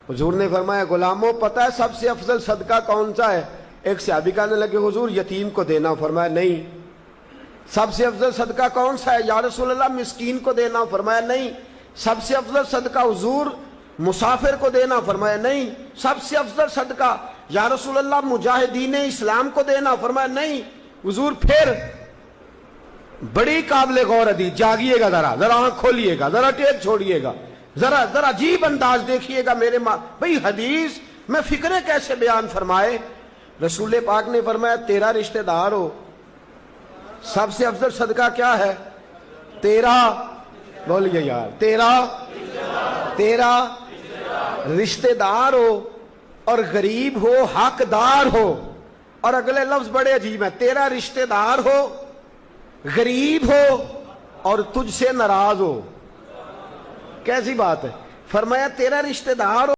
حضور نے فرمایا غلاموں پتہ ہے سب سے افضل صدقہ کون سا ہے؟ ایک صحابی کہنے لگے حضور یتیم کو دینا، فرمایا نہیں۔ سب سے افضل صدقہ کون سا ہے یا رسول اللہ؟ مسکین کو دینا، فرمایا نہیں۔ سب سے افضل صدقہ حضور مسافر کو دینا، فرمایا نہیں۔ سب سے افضل صدقہ یا رسول اللہ مجاہدین اسلام کو دینا، فرمایا نہیں۔ حضور پھر بڑی قابل غور حدیث، جاگیے گا ذرا آنکھ کھولیے گا، ذرا ٹیک چھوڑیے گا، ذرا عجیب انداز دیکھیے گا میرے بھئی حدیث میں فکریں کیسے بیان فرمائے۔ رسول پاک نے فرمایا تیرا رشتہ دار ہو، سب سے افضل صدقہ کیا ہے؟ تیرا، بولیے یار، تیرا رشتہ دار ہو اور غریب ہو، حقدار ہو، اور اگلے لفظ بڑے عجیب ہیں، تیرا رشتہ دار ہو، غریب ہو اور تجھ سے ناراض ہو۔ کیسی بات ہے؟ فرمایا تیرا رشتہ دار ہو